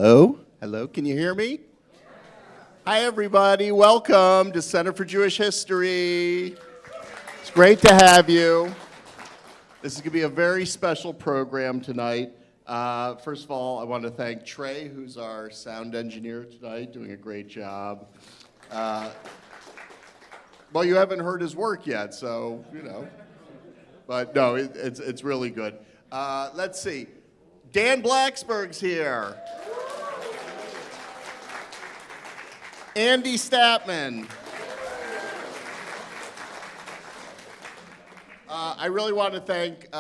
Hello? Hello, can you hear me? Hi, everybody. Welcome to Center for Jewish History. It's great to have you. This is going to be a very special program tonight. First of all, I want to thank Trey, who's our sound engineer tonight, doing a great job. Well, you haven't heard his work yet, so, you know. But no, it's really good. Let's see. Dan Blacksberg's here. Andy Statman. I really want to thank,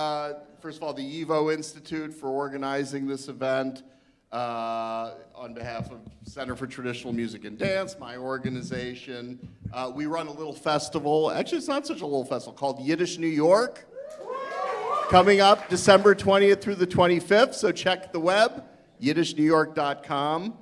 first of all, the YIVO Institute for organizing this event on behalf of Center for Traditional Music and Dance, my organization. We run a little festival. Actually, it's not such a little festival, called Yiddish New York. Coming up December 20th through the 25th, so check the web, yiddishnewyork.com.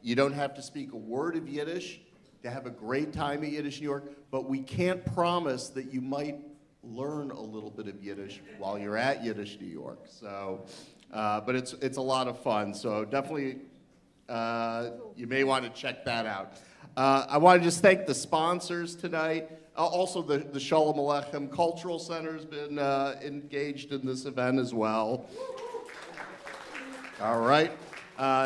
You don't have to speak a word of Yiddish to have a great time at Yiddish New York, but we can't promise that you might learn a little bit of Yiddish while you're at Yiddish New York. So, but it's a lot of fun, so definitely you may want to check that out. I want to just thank the sponsors tonight. Also, the Shalom Aleichem Cultural Center has been engaged in this event as well. All right.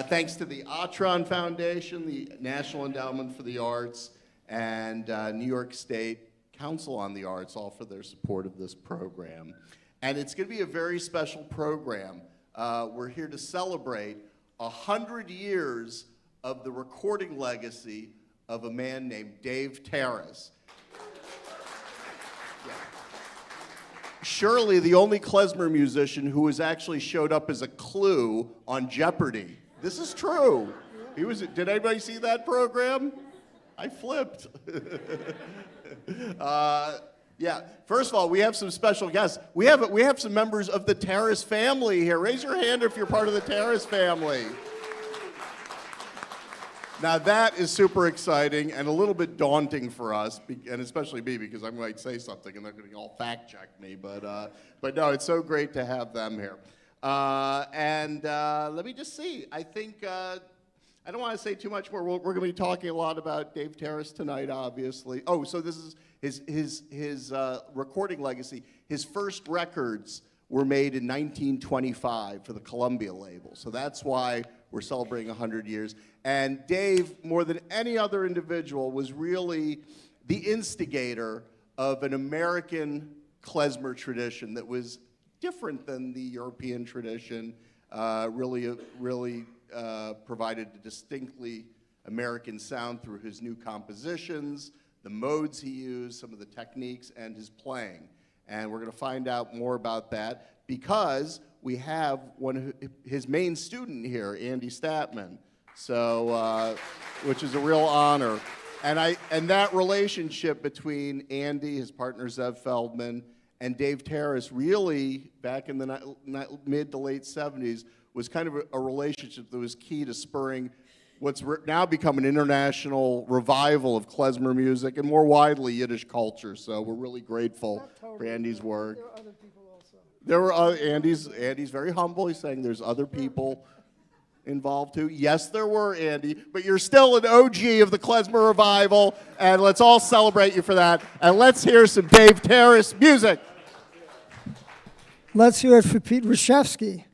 Thanks to the Atron Foundation, the National Endowment for the Arts, and New York State Council on the Arts, all for their support of this program. And it's going to be a very special program. We're here to celebrate 100 years of the recording legacy of a man named Dave Tarras. Surely the only klezmer musician who has actually showed up as a clue on Jeopardy. This is true. He was. Did anybody see that program? I flipped. Yeah. First of all, we have some special guests. We have some members of the Tarras family here. Raise your hand if you're part of the Tarras family. Now that is super exciting and a little bit daunting for us, and especially me, because I might say something and they're going to all fact check me. But no, it's so great to have them here. Let me just see. I think I don't want to say too much more. We're going to be talking a lot about Dave Tarras tonight, obviously. Oh, so this is his recording legacy. His first records were made in 1925 for the Columbia label. So that's why we're celebrating 100 years. And Dave, more than any other individual, was really the instigator of an American klezmer tradition that was different than the European tradition, really provided a distinctly American sound through his new compositions, the modes he used, some of the techniques, and his playing. And we're going to find out more about that because we have his main student here, Andy Statman, so which is a real honor. And that relationship between Andy, his partner Zev Feldman, and Dave Tarras really, back in the mid to late 70s, was kind of a relationship that was key to spurring what's now become an international revival of klezmer music and more widely Yiddish culture. So we're really grateful for Andy's work. There were other people also. There were other, Andy's very humble. He's saying there's other people involved too. Yes, there were, Andy, but you're still an OG of the klezmer revival, and let's all celebrate you for that. And let's hear some Dave Tarras music. Let's hear it for Pete Rushefsky.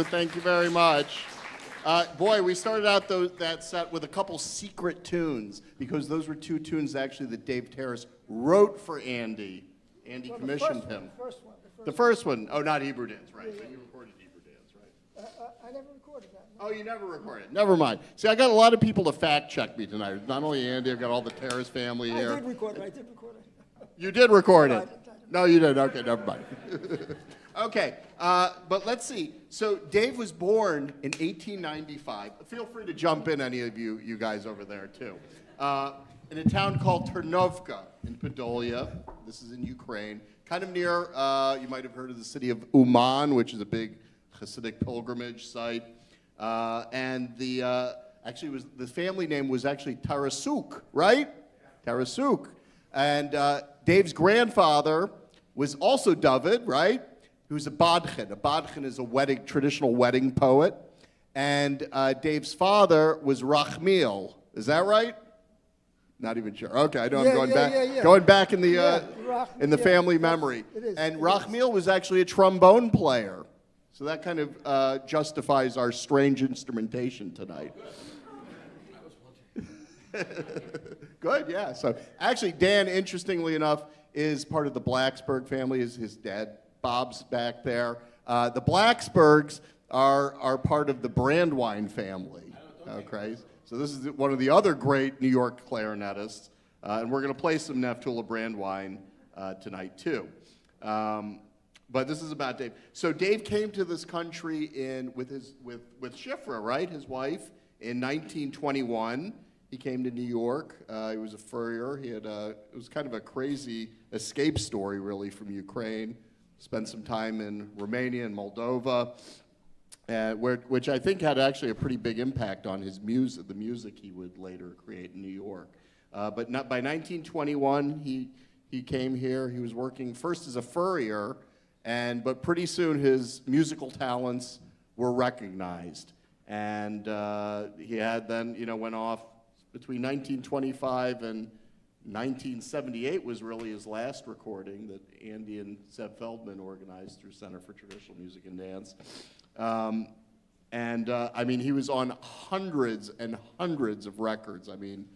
Thank you very much. Boy, we started out that set with a couple secret tunes, because those were two tunes actually that Dave Tarras wrote for Andy. Andy commissioned him. The first one. Oh, not Hebrew Dance, right. So you recorded Hebrew Dance, right? I never recorded that. Oh, you never recorded. Never mind. See, I got a lot of people to fact check me tonight. Not only Andy, I've got all the Tarras family here. I did record it. You did record it? No, I didn't. No, you didn't. Okay, never mind. Okay, but let's see. So Dave was born in 1895. Feel free to jump in, any of you guys over there, too. In a town called Ternovka in Podolia. This is in Ukraine. Kind of near, you might have heard of the city of Uman, which is a big Hasidic pilgrimage site. And the family name was actually Tarasuk, right? Tarasuk. And Dave's grandfather was also David, right? He was a bodchen. A bodchen is a traditional wedding poet. And Dave's father was Rachmiel. Is that right? Not even sure. Okay, I know I'm going back. Going back in the family memory. It is. And Rachmiel was actually a trombone player. So that kind of justifies our strange instrumentation tonight. Good, yeah. So actually, Dan, interestingly enough, is part of the Blacksberg family. His dad, Bob's back there. The Blacksbergs are part of the Brandwine family. Okay, so this is one of the other great New York clarinetists, and we're going to play some Naftula Brandwine tonight too. But this is about Dave. So Dave came to this country with Shifra, right, his wife, in 1921. He came to New York. He was a furrier. It was kind of a crazy escape story, really, from Ukraine. Spent some time in Romania and Moldova, which I think had actually a pretty big impact on his music, the music he would later create in New York. But by 1921, he came here. He was working first as a furrier, but pretty soon his musical talents were recognized. And he had then, went off between 1925 and 1978 was really his last recording that Andy and Zev Feldman organized through Center for Traditional Music and Dance. I mean, he was on hundreds and hundreds of records. I mean,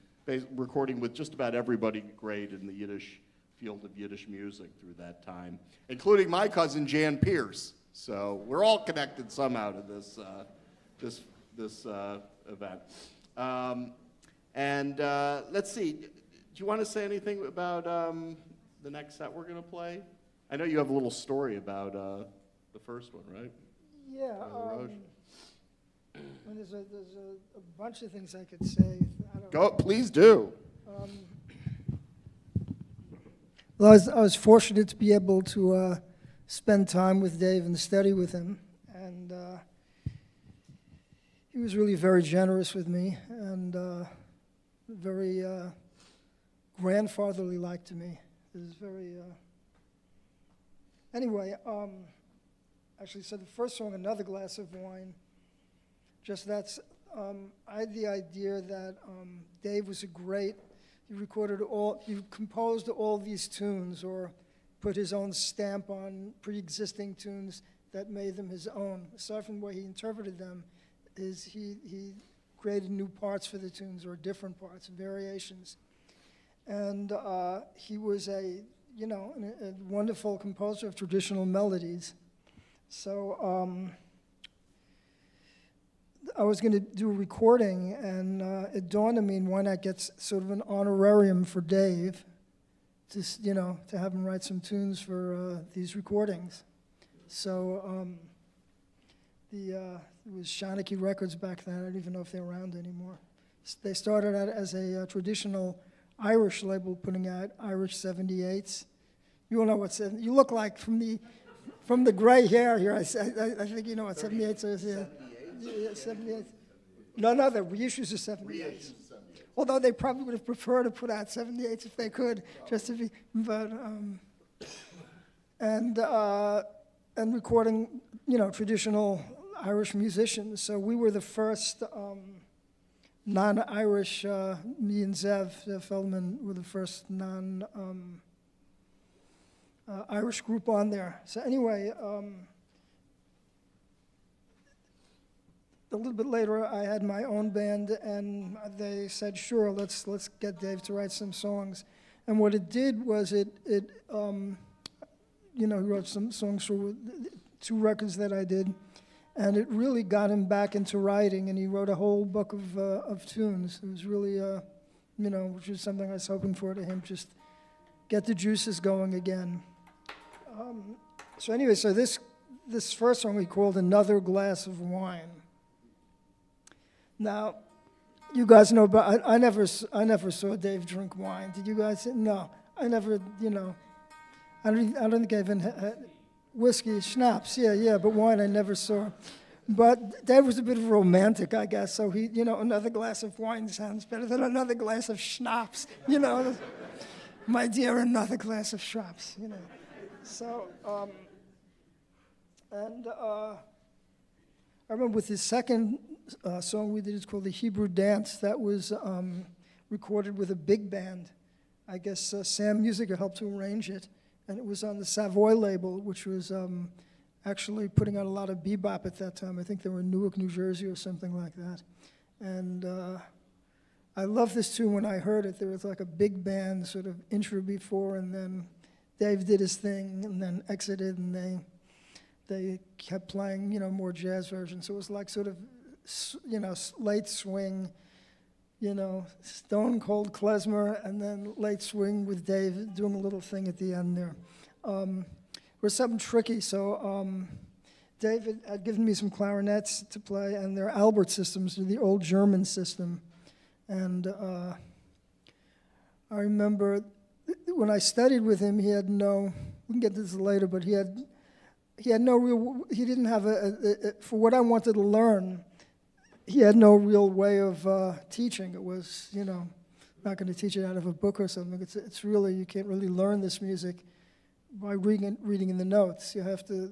recording with just about everybody great in the Yiddish field of Yiddish music through that time, including my cousin Jan Pierce. So we're all connected somehow to this event. Let's see. Do you want to say anything about the next set we're going to play? I know you have a little story about the first one, right? Yeah. There's a bunch of things I could say. Please do. Well, I was fortunate to be able to spend time with Dave and study with him, and he was really very generous with me and very grandfatherly-like to me. It was very. Anyway, actually, so the first song, "Another Glass of Wine," just that's. I had the idea that Dave was he composed all these tunes or put his own stamp on pre-existing tunes that made them his own. Aside from the way he interpreted them, he created new parts for the tunes or different parts, variations. And he was a wonderful composer of traditional melodies. So I was going to do a recording, and it dawned on me, why not get sort of an honorarium for Dave, to have him write some tunes for these recordings. So it was Shanachie Records back then. I don't even know if they're around anymore. They started out as a traditional Irish label, putting out Irish 78s. You all know what you look like from the gray hair here. I think you know what 78s is. Yeah. 78. No, the reissues are 78s. Although they probably would have preferred to put out 78s if they could, just to be. But and recording, traditional Irish musicians. So we were the first non-Irish. Me and Zev Feldman were the first non-Irish group on there. So anyway. A little bit later, I had my own band, and they said, "Sure, let's get Dave to write some songs." And what it did was he wrote some songs for 2 records that I did, and it really got him back into writing. And he wrote a whole book of tunes. It was really, which is something I was hoping for to him, just get the juices going again. So anyway, this first song we called "Another Glass of Wine." Now, you guys know, but I never saw Dave drink wine. Did you guys? No, I never. I don't think I even had whiskey, schnapps. Yeah, but wine I never saw. But Dave was a bit of a romantic, I guess. So he, another glass of wine sounds better than another glass of schnapps. My dear, another glass of schnapps. So. And I remember with his second song we did, it's called the Hebrew Dance, that was recorded with a big band. I guess Sam Musica helped to arrange it, and it was on the Savoy label, which was actually putting out a lot of bebop at that time. I think they were in Newark, New Jersey or something like that. And I loved this tune when I heard it. There was like a big band sort of intro before, and then Dave did his thing and then exited, and they kept playing, you know, more jazz versions. So it was like sort of, you know, late swing, you know, stone cold klezmer, and then late swing with Dave doing a little thing at the end there. It was something tricky, so David had given me some clarinets to play, and they're Albert systems, they're the old German system. And I remember when I studied with him, he had no, we can get to this later, but he had no real, he didn't have for what I wanted to learn, he had no real way of teaching. It was, you know, not going to teach it out of a book or something. It's really, you can't really learn this music by reading in the notes. You have to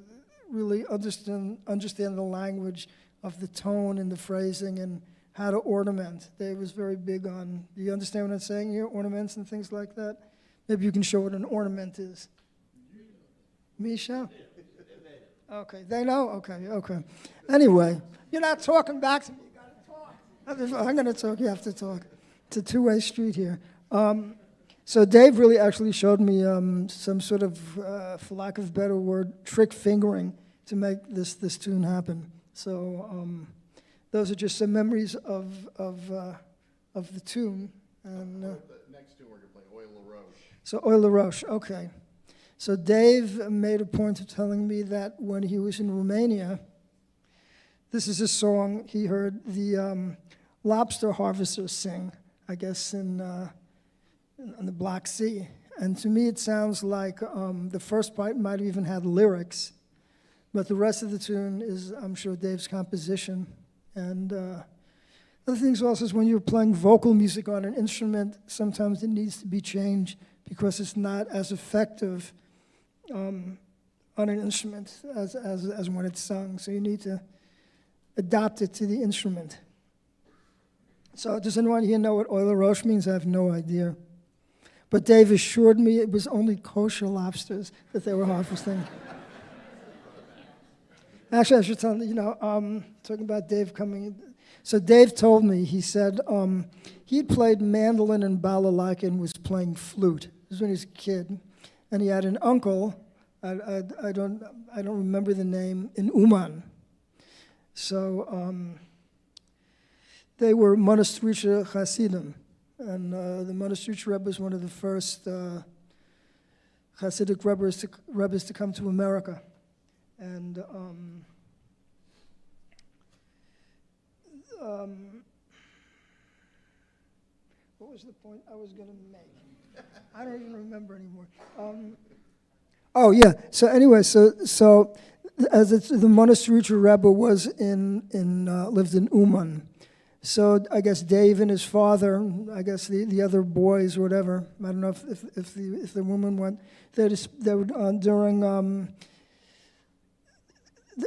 really understand the language of the tone and the phrasing and how to ornament. Dave was very big on, do you understand what I'm saying here? Ornaments and things like that? Maybe you can show what an ornament is. Misha? Okay, they know? Okay. Anyway, you're not talking back to me. You gotta talk. I'm gonna talk, you have to talk. It's a two-way street here. So Dave really actually showed me some sort of, for lack of a better word, trick fingering to make this tune happen. So those are just some memories of the tune. And the next tune we're going to play, Oil La Roche. So Oil La Roche, okay. So Dave made a point of telling me that when he was in Romania, this is a song he heard the lobster harvesters sing, I guess in the Black Sea. And to me it sounds like the first part might have even had lyrics, but the rest of the tune is, I'm sure, Dave's composition. And other things also is when you're playing vocal music on an instrument, sometimes it needs to be changed because it's not as effective on an instrument as when it's sung. So you need to adapt it to the instrument. So does anyone here know what Oil La Roche means? I have no idea. But Dave assured me it was only kosher lobsters that they were harvesting. Actually, I should tell you, talking about Dave coming. So Dave told me, he said he played mandolin and balalaika and was playing flute. This was when he was a kid. And he had an uncle, I don't remember the name, in Uman. So they were Monastericha Hasidim. And the Monastericha Rebbe was one of the first Hasidic Rebbes to come to America. And what was the point I was going to make? I don't even remember anymore. Oh yeah. So anyway, so as the Monastericha Rebbe was lived in Uman. So I guess Dave and his father, I guess the other boys or whatever, I don't know if the woman went, they would during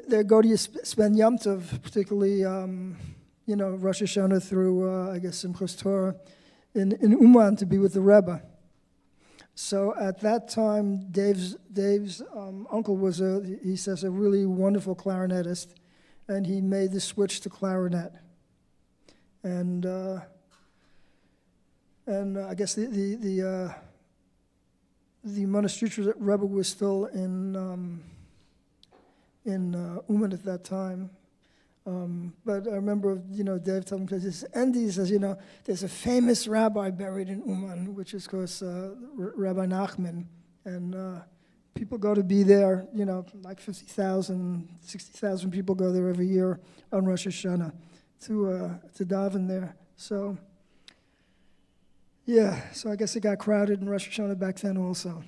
they go to spend Yom Tov, particularly Rosh Hashanah through I guess Simchas Torah in Uman to be with the Rebbe. So at that time, Dave's uncle was he says a really wonderful clarinetist, and he made the switch to clarinet. And I guess the Monastericha Rebbe was still in Uman at that time. But I remember, Dave telling me, because Andy says, there's a famous rabbi buried in Uman, which is, of course, Rabbi Nachman. And people go to be there, like 50,000, 60,000 people go there every year on Rosh Hashanah to daven there. So, yeah, so I guess it got crowded in Rosh Hashanah back then also.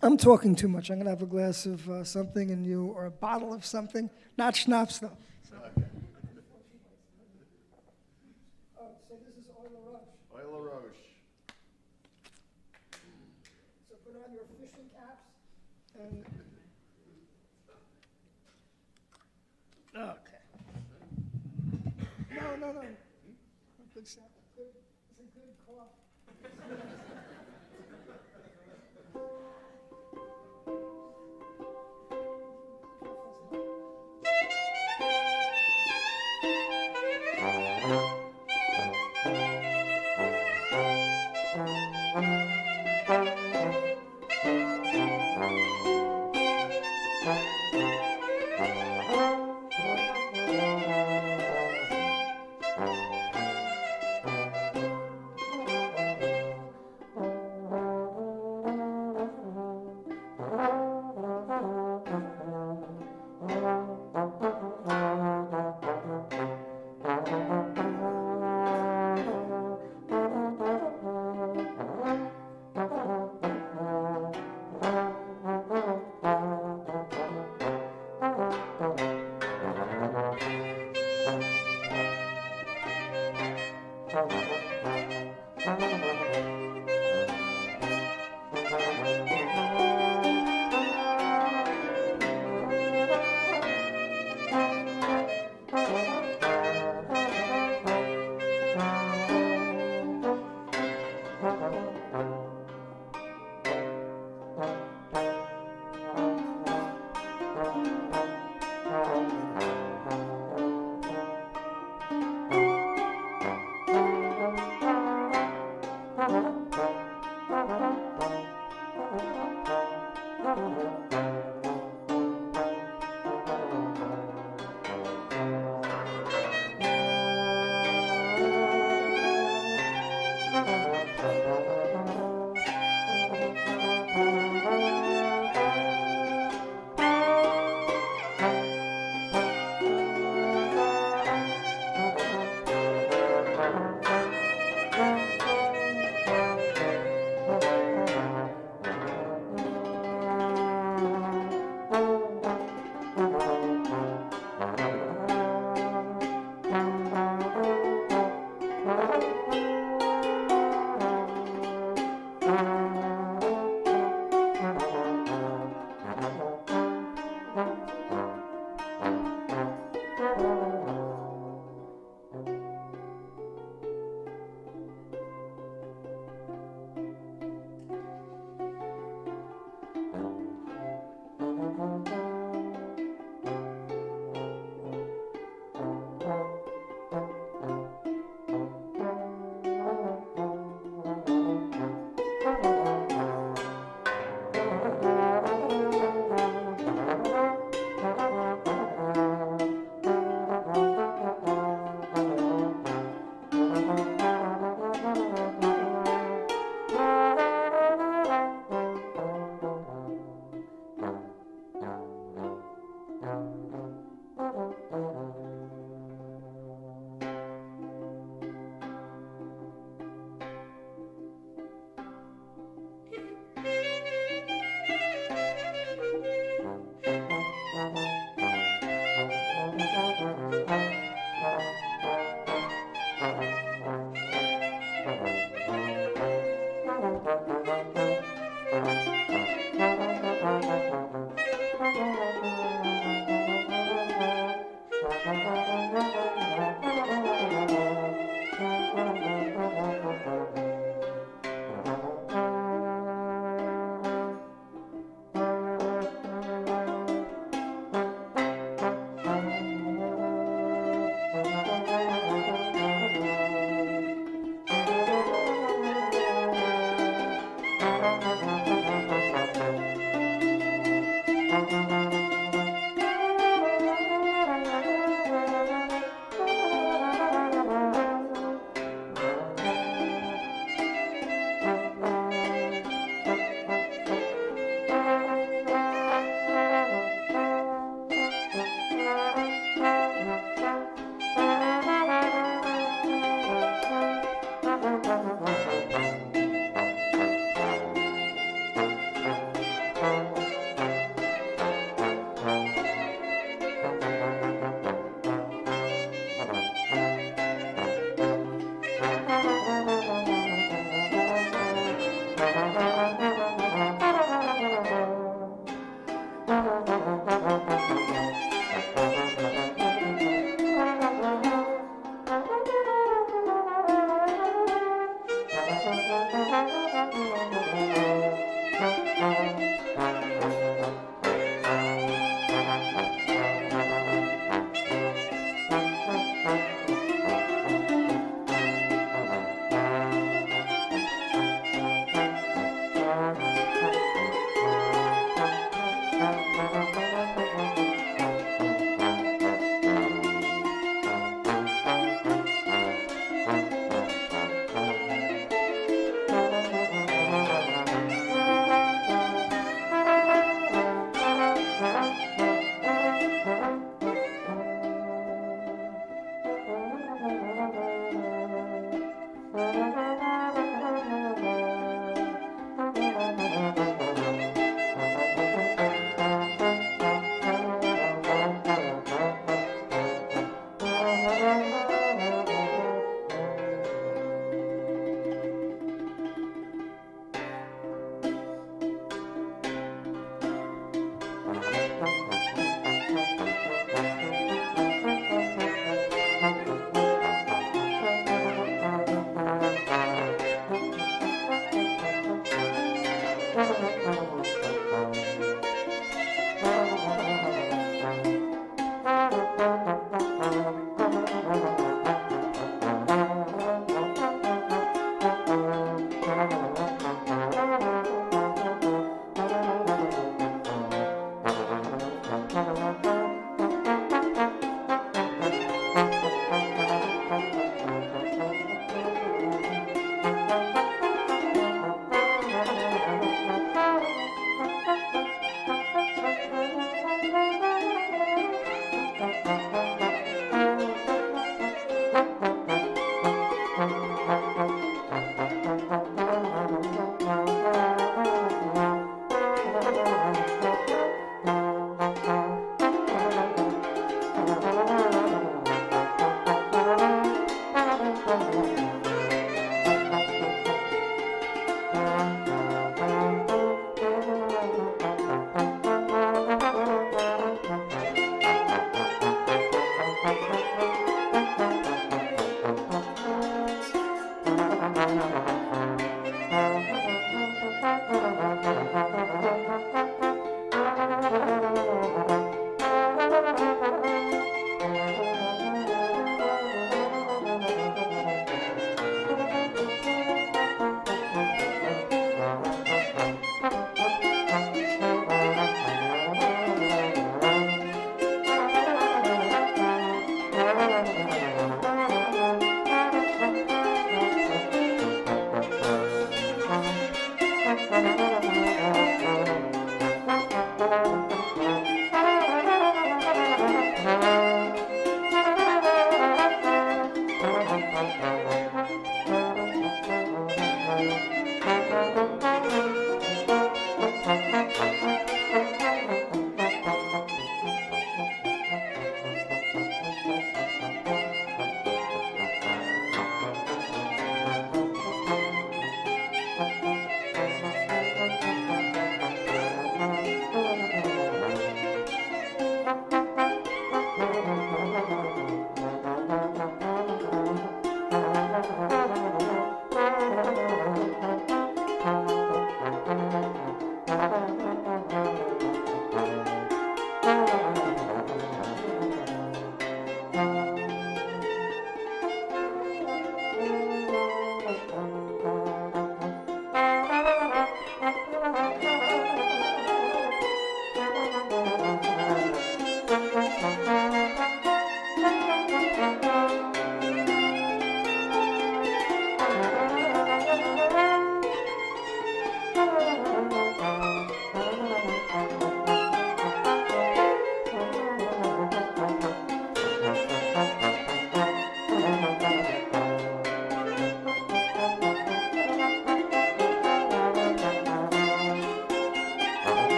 I'm talking too much. I'm going to have a glass of something or a bottle of something. Not schnapps, though. So. So this is Oil La Roche. Oil La Roche. So put on your fishing caps and Okay. No. Good sound. Good. It's a good cough.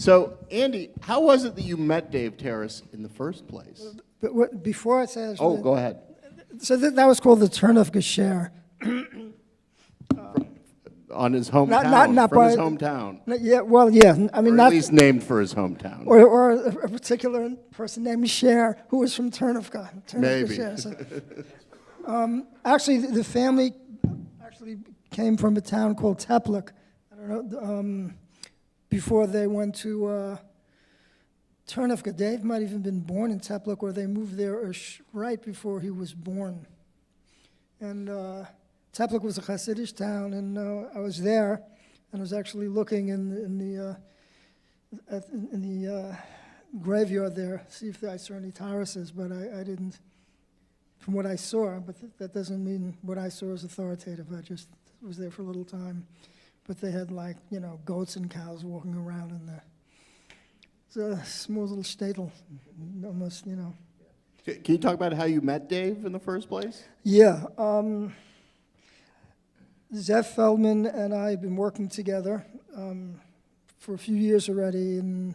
So, Andy, how was it that you met Dave Tarras in the first place? But what, before I say this, Oh, go ahead. so that was called the Turn of Gesher. On his hometown, not from his by- hometown. Yeah, well, yeah. I mean, Or not at least named for his hometown. or a particular person named Cher who was from Turnivka. Maybe. Actually, the family actually came from a town called Tepluk. I don't know. Before they went to Turnivka, Dave might have even been born in Tepluk, or they moved there right before he was born. And Tepluk was a Hasidic town, and I was there, and I was actually looking in the graveyard there, see if I saw any Tarrases, but I didn't, from what I saw, but that doesn't mean what I saw is authoritative. I just was there for a little time. But they had, like, goats and cows walking around in there. a small little shtetl, almost, you know. Can you talk about how you met Dave in the first place? Yeah, Zev Feldman and I have been working together for a few years already, and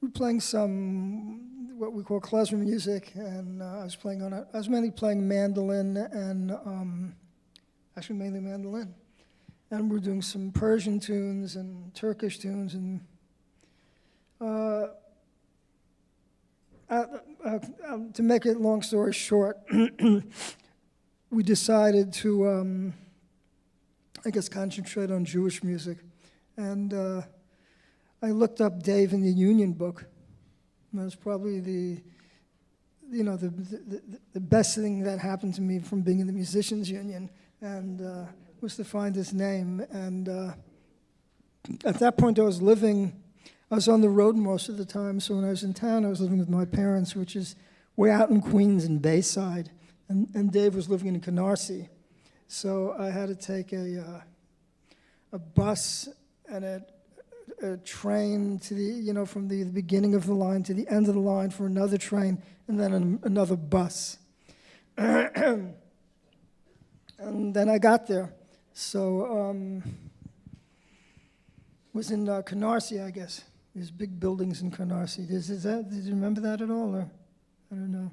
we're playing some what we call klezmer music, and I was mainly playing mandolin and actually mainly mandolin, and we're doing some Persian tunes and Turkish tunes, and to make it long story short, we decided to, I guess, concentrate on Jewish music. And I looked up Dave in the Union book. And that's probably the best thing that happened to me from being in the Musicians Union, and was to find his name. And at that point, I was on the road most of the time, so when I was in town, I was living with my parents, which is way out in Queens and Bayside, and Dave was living in Canarsie. So I had to take a bus and a train to the, from the beginning of the line to the end of the line for another train, and then another bus. And then I got there. So was in Canarsie, I guess. There's big buildings in Canarsie. Did you remember that at all, or I don't know?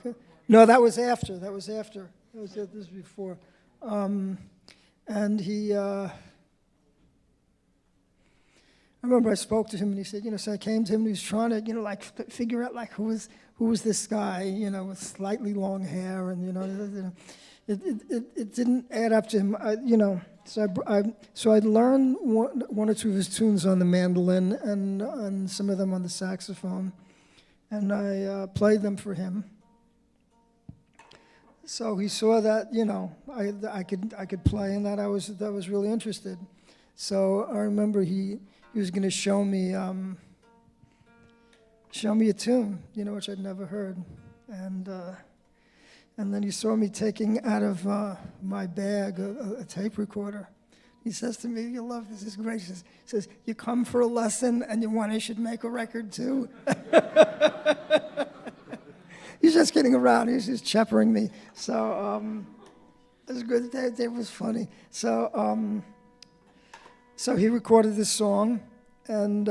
Okay. No, that was after. This was before. And he, I remember I spoke to him, and he said, so I came to him, and he was trying to, figure out, who was this guy, with slightly long hair, and, it didn't add up to him, So I'd learned one or two of his tunes on the mandolin and some of them on the saxophone, and I played them for him. So he saw that I could play, and that I was really interested. So I remember he was going to show me a tune, which I'd never heard, and then he saw me taking out of my bag a tape recorder. He says to me, "You'll love this. It's great." He says, "You come for a lesson, and you want I should make a record too." He's just kidding around. He's just chappering me. So it was good. Dave was funny. So he recorded this song, and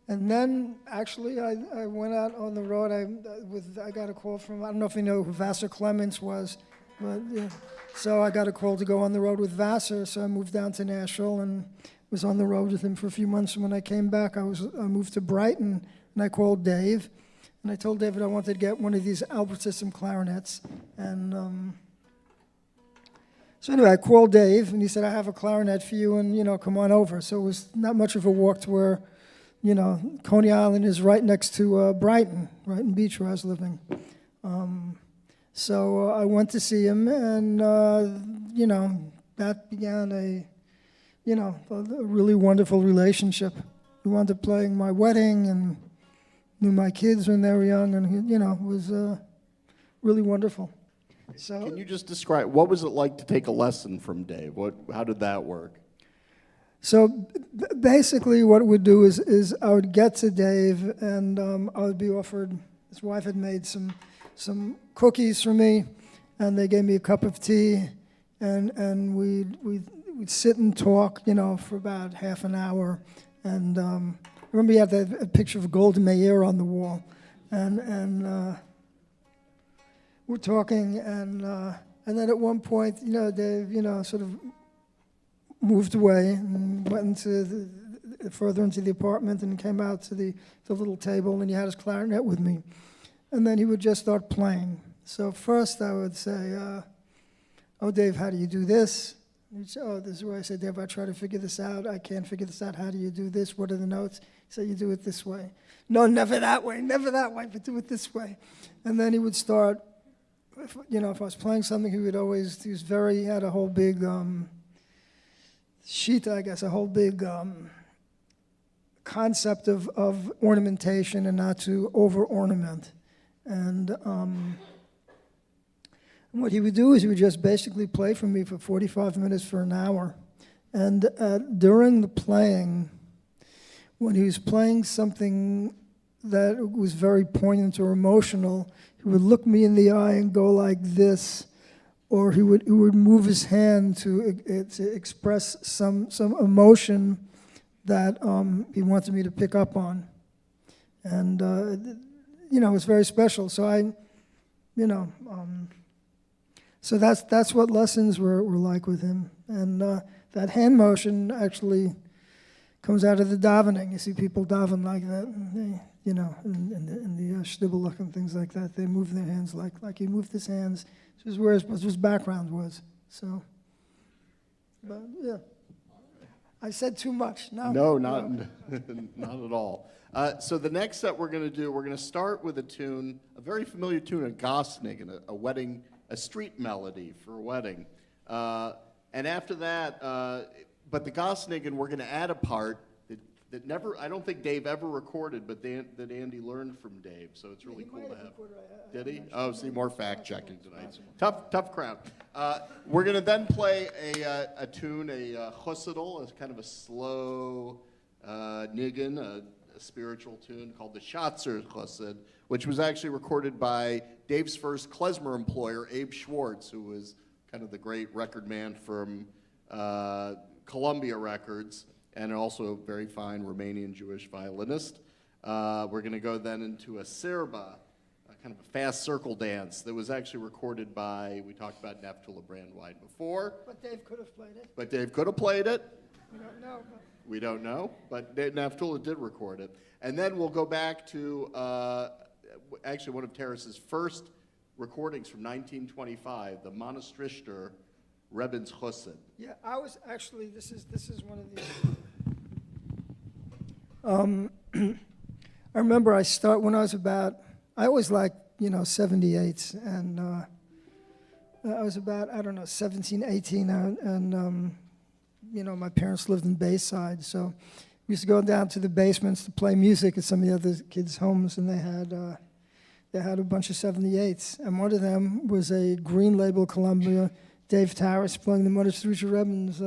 then actually I went out on the road. I got a call from, I don't know if you know who Vassar Clements was, but yeah. So I got a call to go on the road with Vassar. So I moved down to Nashville and was on the road with him for a few months. And when I came back, I moved to Brighton, and I called Dave. And I told David I wanted to get one of these Albert System clarinets. And so anyway, I called Dave, and he said, "I have a clarinet for you, and, come on over." So it was not much of a walk to where, Coney Island is right next to Brighton Beach, where I was living. So I went to see him, and, that began a really wonderful relationship. He wound up playing my wedding, and knew my kids when they were young, and it was really wonderful. So, can you just describe, what was it like to take a lesson from Dave? How did that work? So basically, what we'd do is I would get to Dave, and I would be offered. His wife had made some cookies for me, and they gave me a cup of tea, and we'd sit and talk, for about half an hour, and. I remember he had a picture of Golda Meir on the wall, and we're talking, and then at one point, Dave, sort of moved away and went further into the apartment and came out to the little table, and he had his clarinet with me, and then he would just start playing. So first I would say, "Oh, Dave, how do you do this?" He'd say, "Oh, this is where I said, Dave, I try to figure this out. I can't figure this out. How do you do this? What are the notes?" He said, "You do it this way." "No, never that way, but do it this way." And then he would start, if I was playing something, he had a whole big sheet, I guess, a whole big concept of ornamentation and not to over-ornament. And what he would do is he would just basically play for me for 45 minutes for an hour. And during the playing, when he was playing something that was very poignant or emotional, he would look me in the eye and go like this, or he would move his hand to express some emotion that he wanted me to pick up on. And, it was very special. So so that's what lessons were like with him. And that hand motion actually comes out of the davening. You see people daven like that, and they, in the shtibbelach and things like that. They move their hands like he moved his hands. This is where his background was. So, but yeah. I said too much. No, not at all. So the next set we're going to do, we're going to start with a tune, a very familiar tune, a gosnig, a wedding, a street melody for a wedding. And after that, but the gosnig, and we're going to add a part that never, I don't think Dave ever recorded, but that Andy learned from Dave. So it's really cool to have. Did he? Oh, see, more fact checking tonight. Tough crowd. We're going to then play a tune, a chussedel, a kind of a slow niggin, a spiritual tune called the Schatzer Chused, which was actually recorded by Dave's first klezmer employer, Abe Schwartz, who was kind of the great record man from Columbia Records, and also a very fine Romanian Jewish violinist. We're going to go then into a sirba, kind of a fast circle dance that was actually recorded by, we talked about Naftula Brandwine before. But Dave could have played it. But Dave could have played it. We don't know. We don't know, but Naftula did record it. And then we'll go back to actually one of Tarras's first recordings from 1925, the Monastrichter Rebens Chused. Yeah, I was actually, this is one of the, I remember when I was about, I always liked, 78s, and I was about, 17, 18, and my parents lived in Bayside, so we used to go down to the basements to play music at some of the other kids' homes, and they had a bunch of 78s, and one of them was a Green Label Columbia, Dave Tarras playing the Monastrichter Rebens.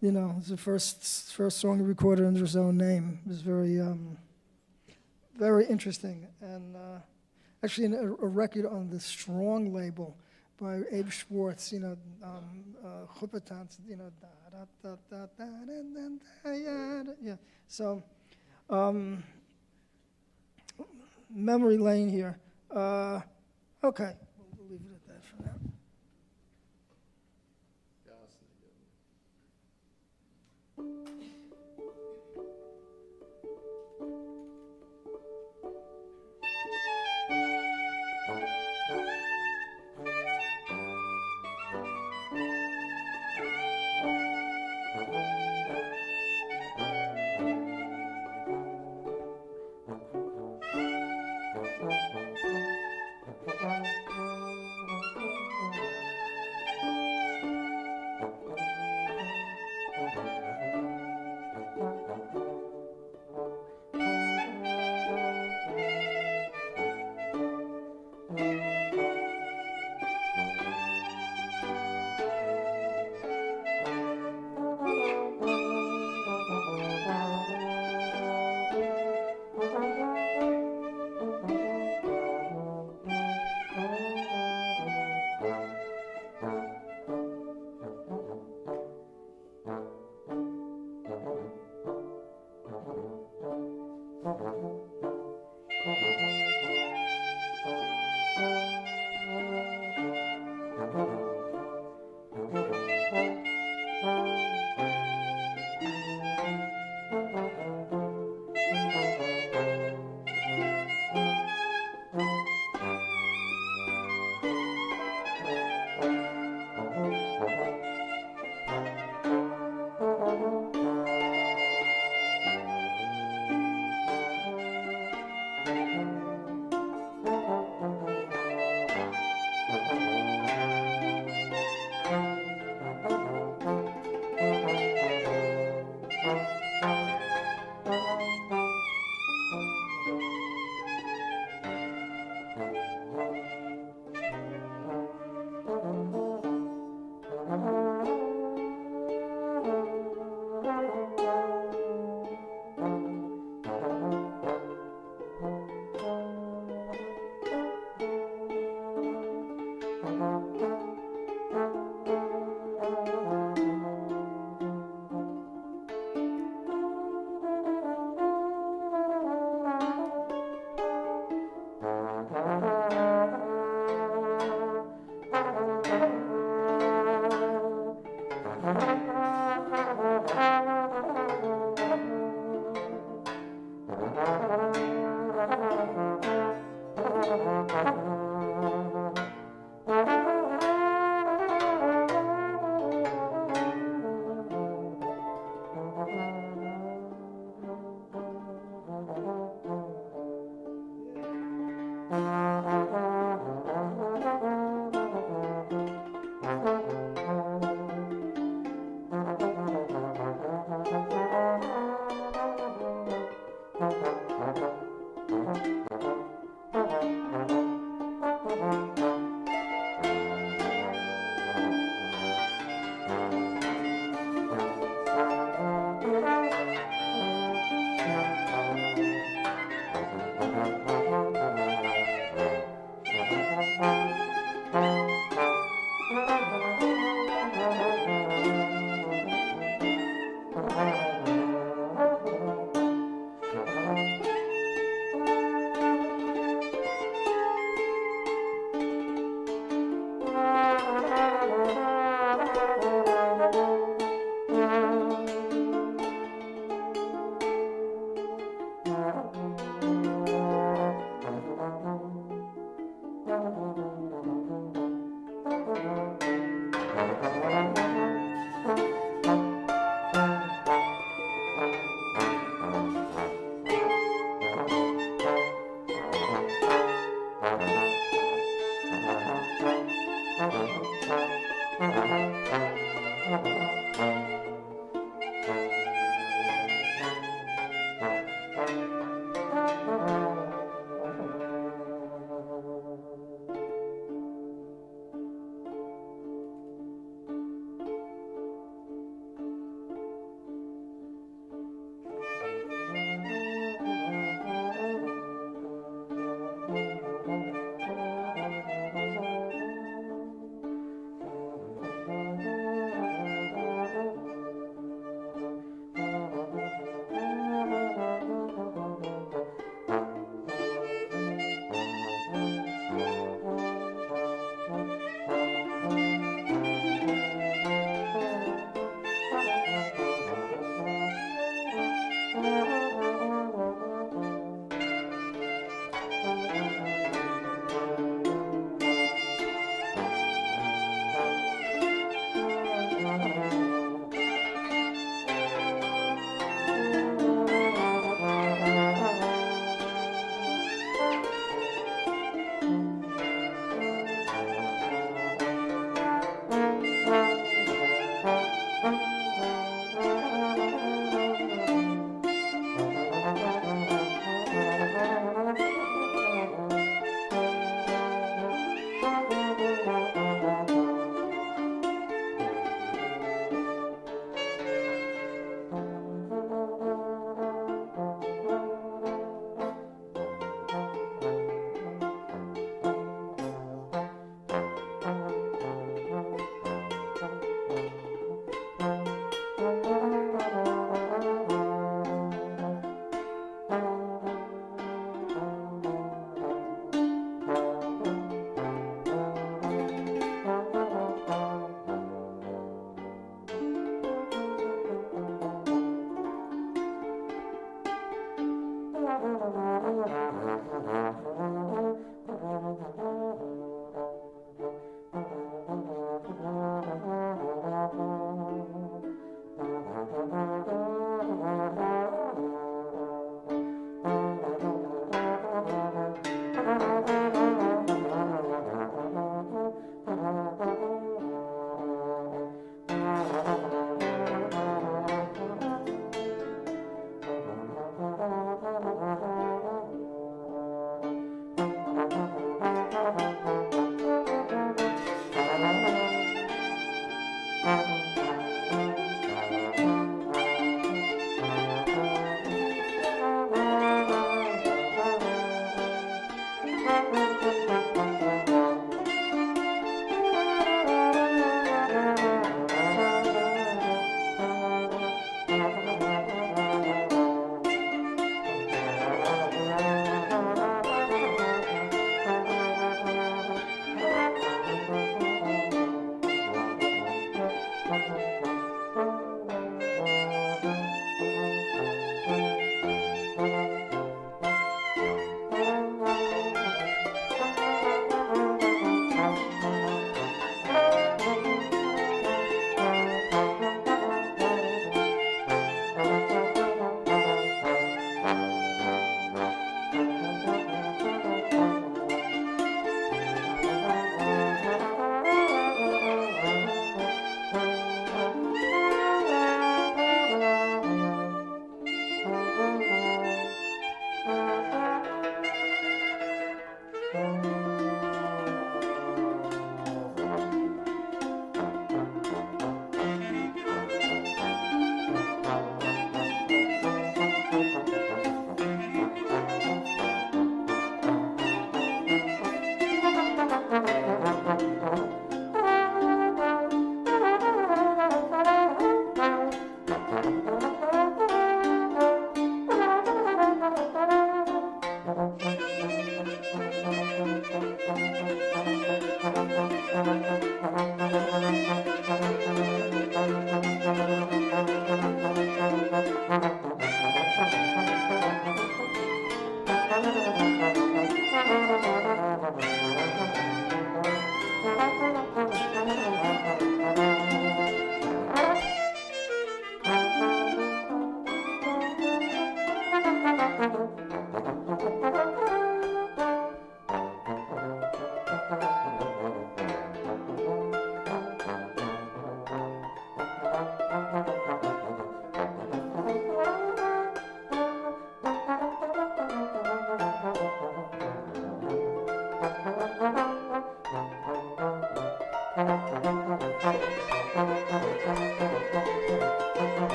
It was the first song he recorded under his own name. It was very, very interesting, and actually a record on the Strong label by Abe Schwartz. Chuppetanz, yeah. So, memory lane here. Okay, we'll leave it at that for now.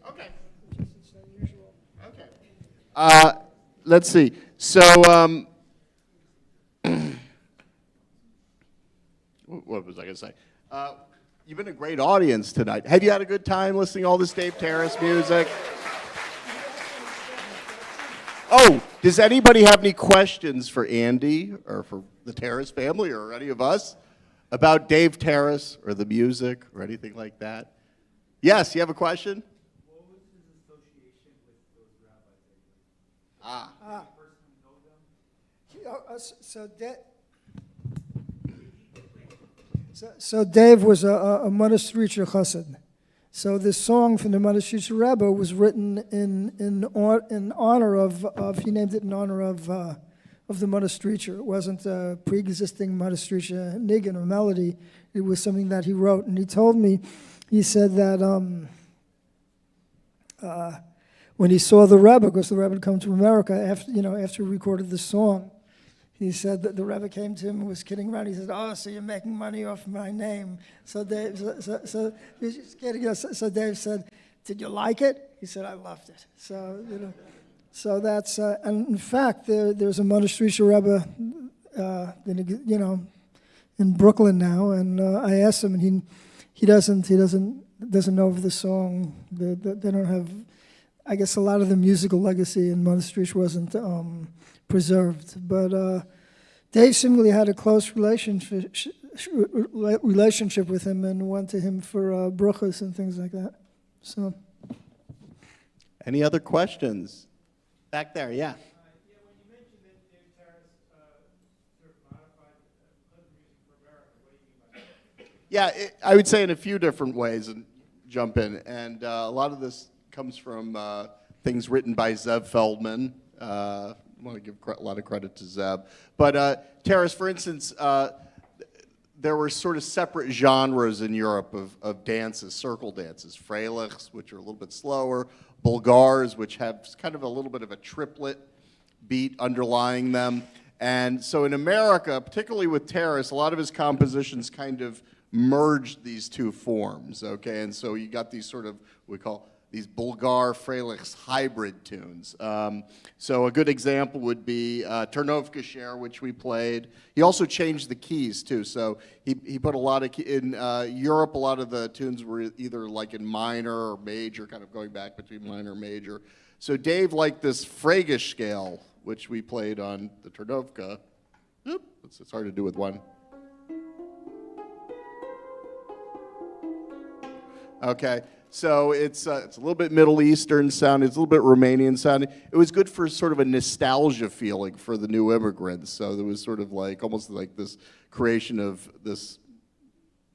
Okay. Okay. Let's see. So, what was I going to say? You've been a great audience tonight. Have you had a good time listening to all this Dave Tarras music? Oh, does anybody have any questions for Andy or for the Tarras family or any of us about Dave Tarras or the music or anything like that? Yes, you have a question? What was his association with those rabbis? So Dave was a Monastiricher chassid. So this song from the Monastiricher Rebbe was written in honor of he named it in honor of the Monastiricher. It wasn't a pre-existing Monastiricher niggin or melody. It was something that he wrote. And he told me, he said that when he saw the Rebbe, because the Rebbe had come to America after he recorded the song, he said that the Rebbe came to him and was kidding around. He said, "Oh, so you're making money off my name?" So Dave, so he's just kidding. So Dave said, "Did you like it?" He said, "I loved it." So so that's and in fact, there's a Monastiricher Rebbe, in Brooklyn now, and I asked him, and he doesn't know of the song. They don't have. I guess a lot of the musical legacy in Monastiricher wasn't preserved, but Dave similarly had a close relationship with him and went to him for bruchas and things like that. So, any other questions? Back there, yeah. Yeah, when you mentioned that Dave Tarras sort of modified klezmer music for America, what do you mean by that? Yeah, I would say in a few different ways, and jump in. And a lot of this comes from things written by Zev Feldman. I want to give a lot of credit to Zeb. But Tarras, for instance, there were sort of separate genres in Europe of dances, circle dances, freilichs, which are a little bit slower, bulgars, which have kind of a little bit of a triplet beat underlying them. And so in America, particularly with Tarras, a lot of his compositions kind of merged these two forms, okay? And so you got these sort of, we call these Bulgar Frelichs hybrid tunes. So a good example would be Ternovka Share, which we played. He also changed the keys too. So he put a lot of, in Europe, a lot of the tunes were either like in minor or major, kind of going back between minor and major. So Dave liked this Frege scale, which we played on the Ternovka. Oop, it's hard to do with one. Okay, so it's a little bit Middle Eastern sounding, it's a little bit Romanian sounding. It was good for sort of a nostalgia feeling for the new immigrants. So there was sort of like, almost like this creation of this,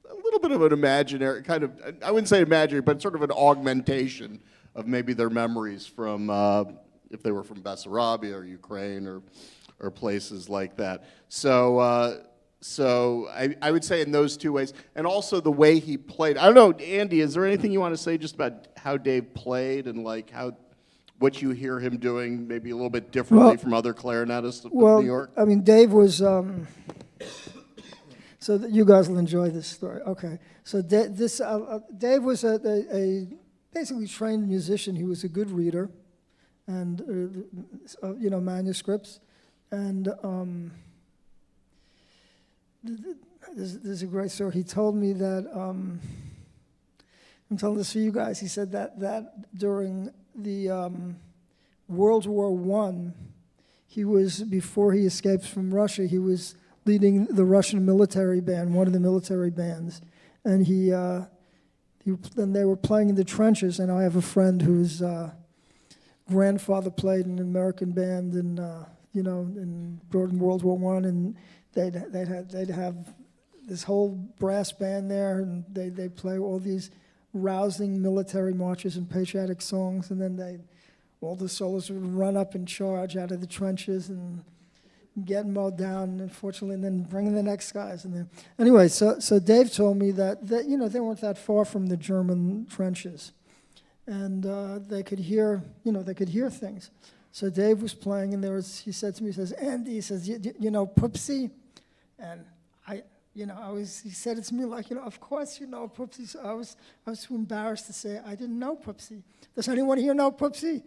a little bit of an imaginary, kind of, I wouldn't say imaginary, but sort of an augmentation of maybe their memories from, if they were from Bessarabia or Ukraine or places like that. So, so I would say in those two ways, and also the way he played. I don't know, Andy, is there anything you want to say just about how Dave played and like how, what you hear him doing maybe a little bit differently from other clarinetists of New York? I mean, Dave was, so that you guys will enjoy this story. Okay, so Dave was a basically trained musician. He was a good reader and, you know, manuscripts. And there's a great story. He told me that, I'm telling this for you guys, he said that during the World War I, he was, before he escaped from Russia, he was leading the Russian military band, one of the military bands. And then they were playing in the trenches, and I have a friend whose grandfather played in an American band in, you know, during World War I, and they'd have this whole brass band there, and they'd play all these rousing military marches and patriotic songs, and then all the solos would run up and charge out of the trenches and get mowed down, unfortunately, and then bring in the next guys. And then, anyway, so Dave told me that you know, they weren't that far from the German trenches, and they could hear, you know, they could hear things. So Dave was playing, and he said to me, he says, Andy, he says, you know Poopsie? And he said it to me like, you know, of course you know Poopsie. So I was too embarrassed to say I didn't know Poopsie. Does anyone here know Poopsie?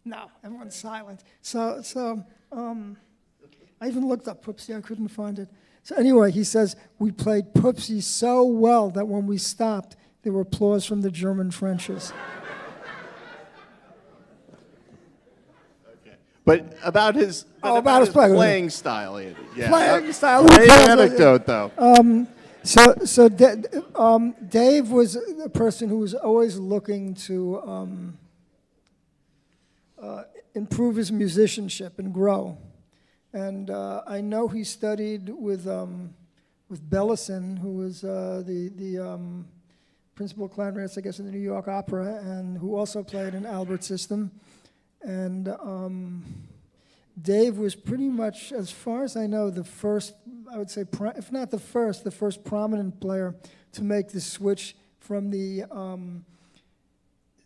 No, everyone's silent. So I even looked up Poopsie, I couldn't find it. So anyway, he says, we played Poopsie so well that when we stopped, there were applause from the German trenches. But about his, playing style, Andy. Yeah. Playing style. Great anecdote, though. So Dave was a person who was always looking to improve his musicianship and grow. And I know he studied with Bellison, who was the principal clarinetist, I guess, in the New York Opera, and who also played in Albert System. And Dave was pretty much, as far as I know, the first, I would say, if not the first prominent player to make the switch from the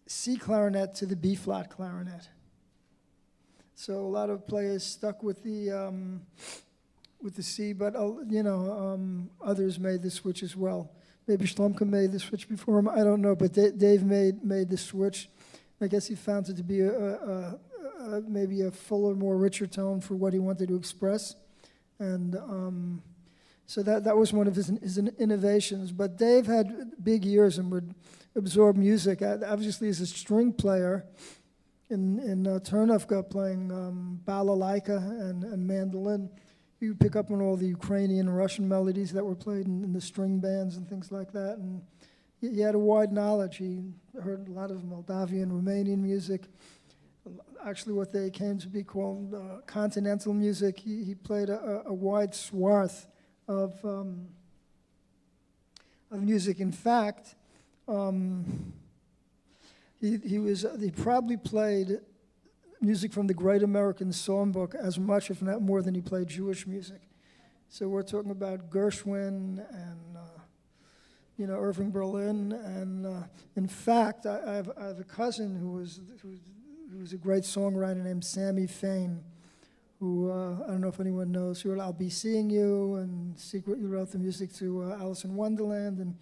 C clarinet to the B flat clarinet. So a lot of players stuck with the C, but you know, others made the switch as well. Maybe Shlomka made the switch before him. I don't know, but Dave made the switch. I guess he found it to be maybe a fuller, more richer tone for what he wanted to express, and so that was one of his innovations. But Dave had big ears and would absorb music. Obviously, as a string player in Ternovka, playing balalaika and mandolin, he would pick up on all the Ukrainian and Russian melodies that were played in the string bands and things like that. And he had a wide knowledge. He heard a lot of Moldavian, Romanian music, actually what they came to be called continental music. He played a wide swath of music. In fact, he probably played music from the Great American Songbook as much, if not more, than he played Jewish music. So we're talking about Gershwin and you know, Irving Berlin, and in fact, I have a cousin who was a great songwriter named Sammy Fain, who, I don't know if anyone knows, who wrote I'll Be Seeing You, and secretly wrote the music to Alice in Wonderland, and,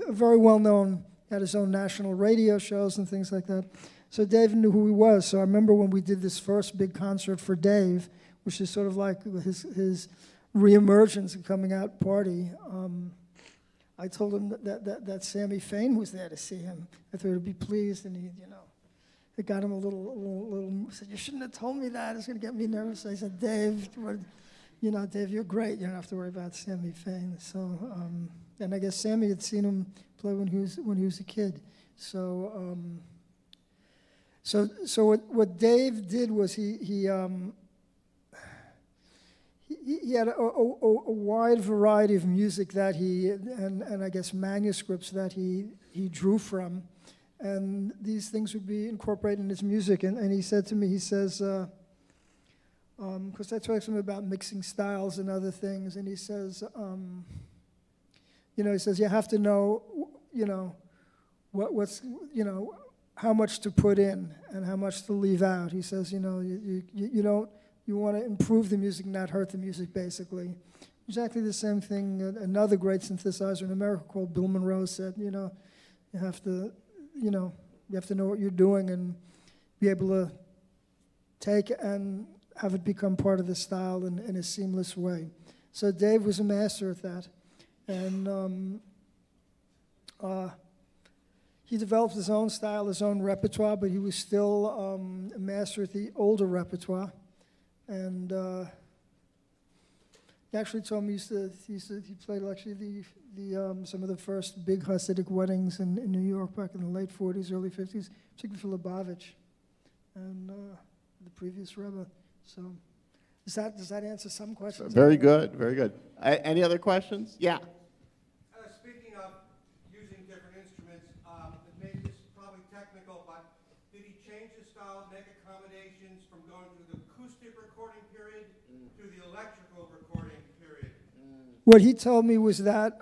very well-known, had his own national radio shows and things like that. So Dave knew who he was. So I remember when we did this first big concert for Dave, which is sort of like his reemergence and coming out party, I told him that Sammy Fain was there to see him. I thought he'd be pleased, and he, it got him a little. Said, "You shouldn't have told me that. It's going to get me nervous." I said, "Dave, Dave, you're great. You don't have to worry about Sammy Fain." So, and I guess Sammy had seen him play when he was a kid. So, so what Dave did was he had a wide variety of music that and I guess manuscripts that he drew from, and these things would be incorporated in his music. And he said to me, he says, because I talked to him about mixing styles and other things, and he says, he says you have to know, what's how much to put in and how much to leave out. He says, you don't. You want to improve the music, not hurt the music, basically. Exactly the same thing another great synthesizer in America called Bill Monroe said, you have to know what you're doing and be able to take and have it become part of the style in a seamless way. So Dave was a master at that. And he developed his own style, his own repertoire, but he was still a master at the older repertoire. And he actually told me he played actually some of the first big Hasidic weddings in New York back in the late 40s, early 50s, particularly for Lubavitch and the previous Rebbe. So does that answer some questions? Very good, very good. Any other questions? Yeah. Speaking of using different instruments, maybe this is probably technical, but did he change his style, make accommodations from going through the acoustic recording period to the electrical recording period? What he told me was that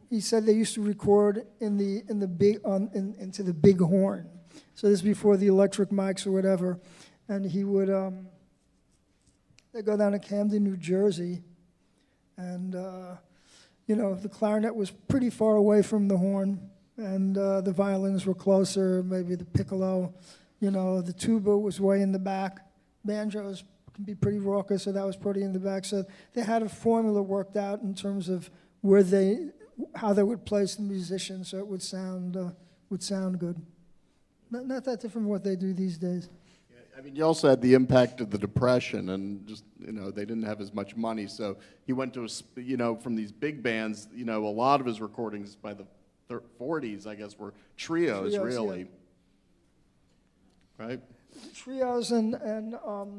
he said they used to record into the big horn. So this is before the electric mics or whatever, and he would they go down to Camden, New Jersey, and the clarinet was pretty far away from the horn, and the violins were closer, maybe the piccolo, the tuba was way in the back, banjos can be pretty raucous, so that was pretty in the back. So they had a formula worked out in terms of how they would place the musicians, so it would sound good. Not that different from what they do these days. I mean, you also had the impact of the Depression, and just, they didn't have as much money, so he went to, from these big bands, a lot of his recordings by the 40s, I guess, were trios really. Yeah. Right? Trios and I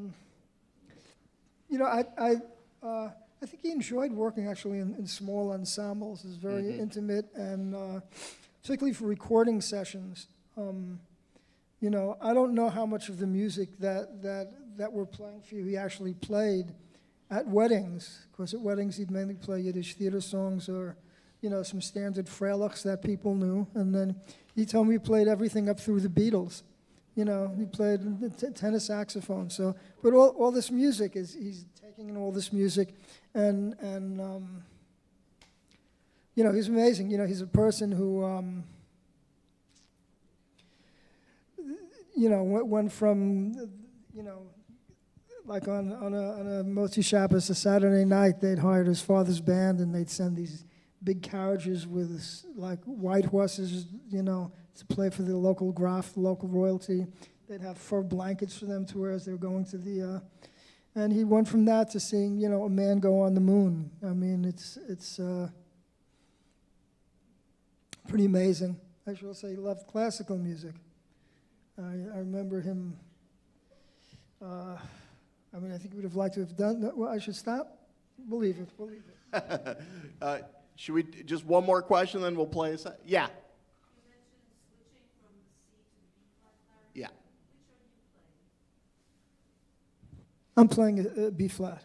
think he enjoyed working actually in small ensembles. It's very intimate, and particularly for recording sessions. I don't know how much of the music that we're playing for you he actually played at weddings. Of course, at weddings he'd mainly play Yiddish theater songs or, some standard freiluchs that people knew. And then he told me he played everything up through the Beatles. He played the tenor saxophone. So, but all this music he's taking in all this music, and he's amazing. He's a person who. Went from, like on a Motzi Shabbos, a Saturday night, they'd hired his father's band, and they'd send these big carriages with, like, white horses, to play for the local graf, the local royalty. They'd have fur blankets for them to wear as they were going to the, and he went from that to seeing, a man go on the moon. I mean, it's pretty amazing. I should say he loved classical music. I remember him, I think he would have liked to have done that. Well, I should stop? Believe it. Should we, just one more question, then we'll play a set? Yeah. You mentioned switching from the C to the B flat clarinet. Yeah. Which are you playing? I'm playing a B flat.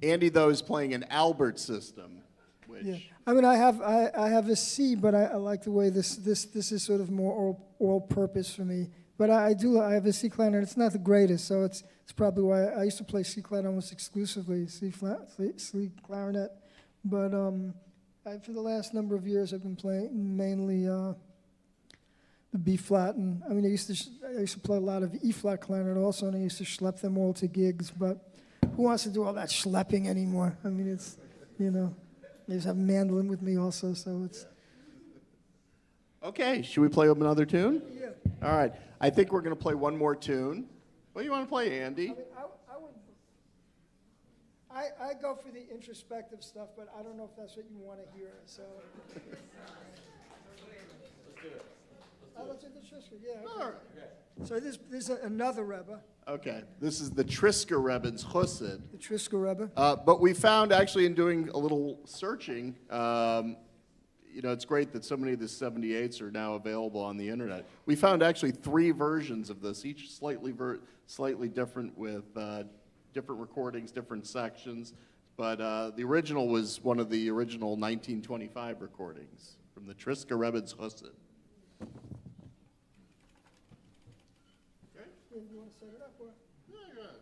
Andy, though, is playing an Albert system, which... Yeah. I have a C, but I like the way this is sort of more all-purpose for me. But I have a C clarinet. It's not the greatest, so it's probably why I used to play C clarinet almost exclusively, C clarinet. But for the last number of years, I've been playing mainly the B flat, and I mean I used to play a lot of E flat clarinet also, and I used to schlep them all to gigs. But who wants to do all that schlepping anymore? I mean, it's I just have a mandolin with me also, so it's. Okay, should we play another tune? Yeah. All right, I think we're going to play one more tune. What do you want to play, Andy? I mean, I go for the introspective stuff, but I don't know if that's what you want to hear. So. Let's do the Trisker, yeah. Okay. All right. So this is another Rebbe, Okay, this is the Trisker Rebbe's Chussid. the Trisker Rebbe. But we found actually in doing a little searching, it's great that so many of the 78s are now available on the internet. We found actually 3 versions of this, each slightly different with different recordings, different sections. But the original was one of the original 1925 recordings from the Trisker Rebbe's Chussid. Yeah, you want to set it up? Or? Yeah, go ahead.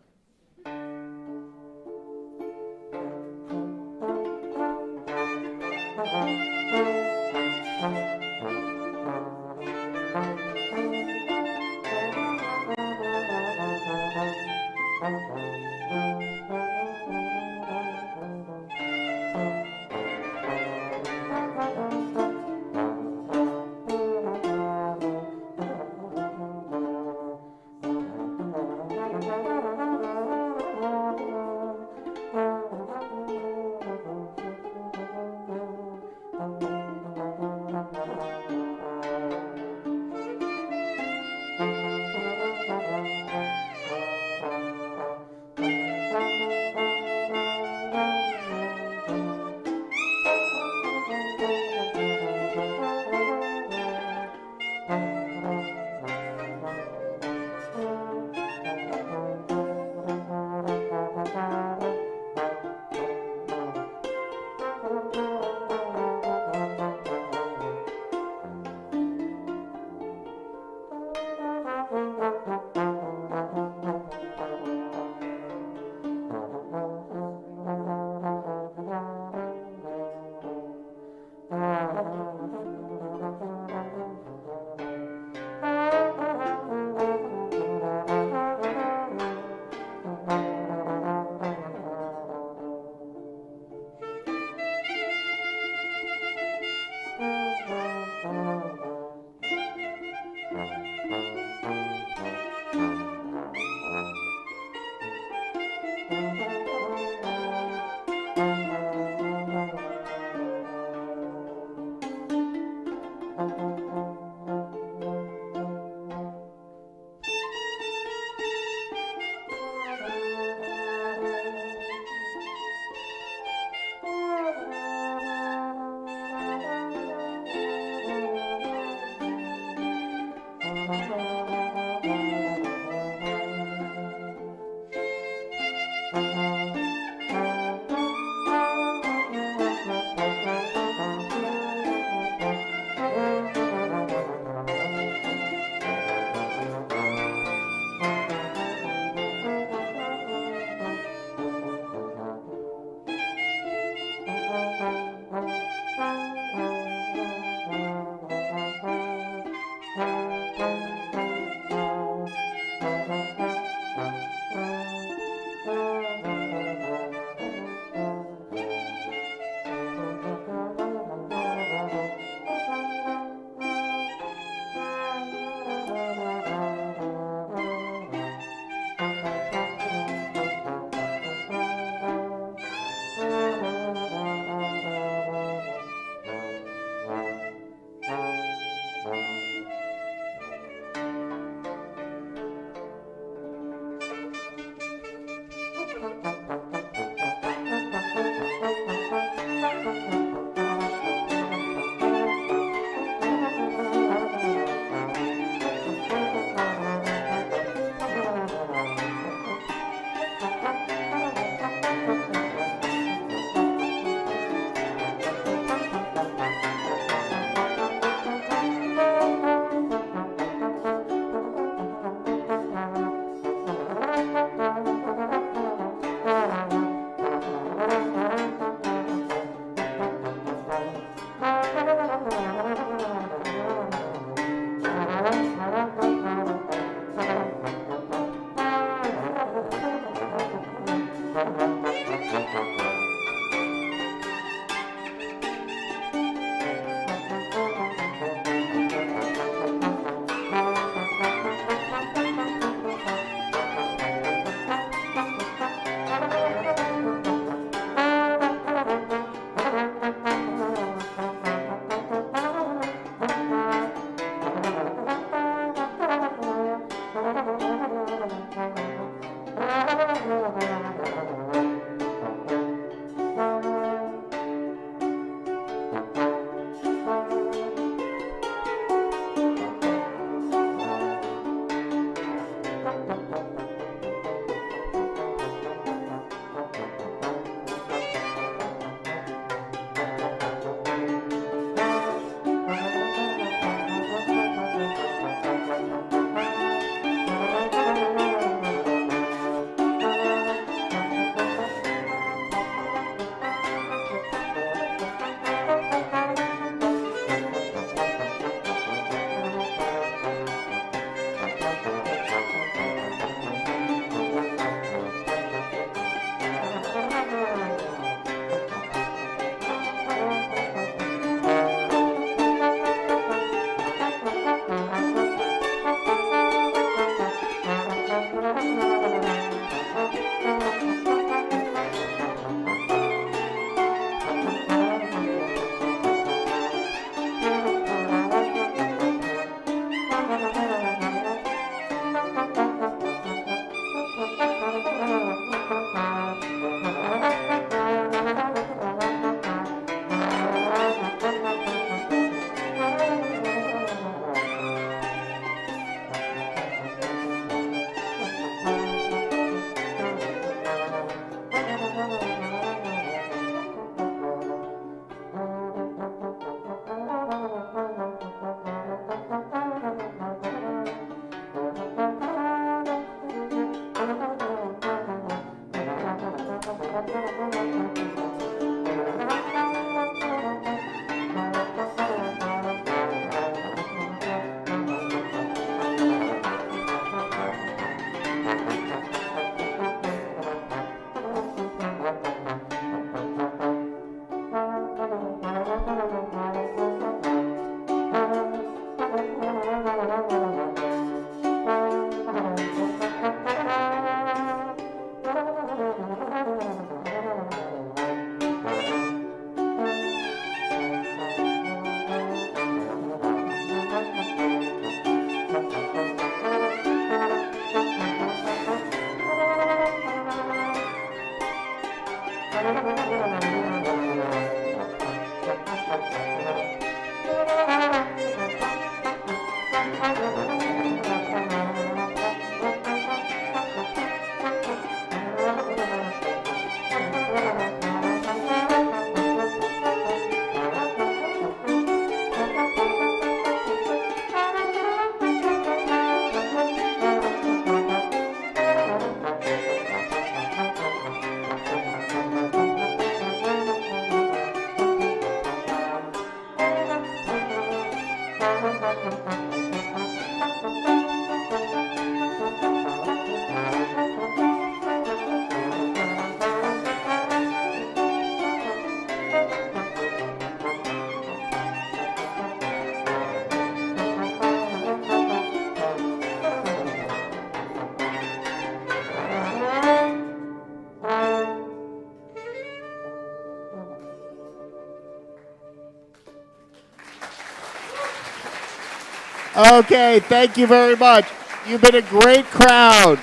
Okay, thank you very much. You've been a great crowd.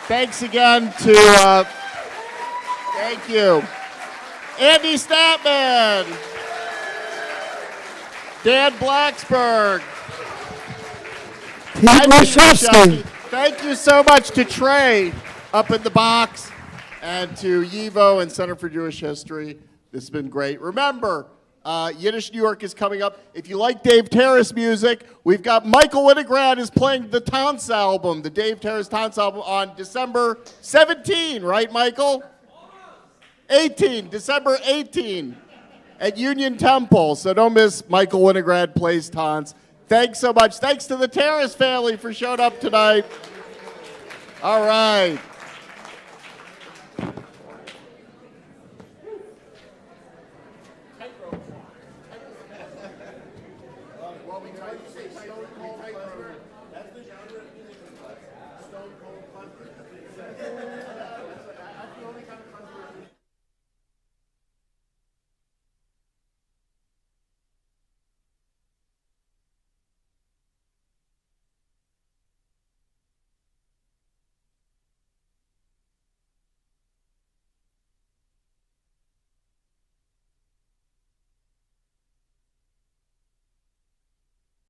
Thanks again to, thank you. Andy Statman, Dan Blacksberg, Pete Rushefsky. Thank you so much to Trey up in the box and to Yivo and Center for Jewish History. This has been great. Remember, Yiddish New York is coming up. If you like Dave Tarras music, we've got Michael Winograd is playing the Tance album, the Dave Tarras Tance album on December 17, right, Michael? 18, December 18 at Union Temple. So don't miss Michael Winograd plays Tance. Thanks so much. Thanks to the Tarras family for showing up tonight. All right.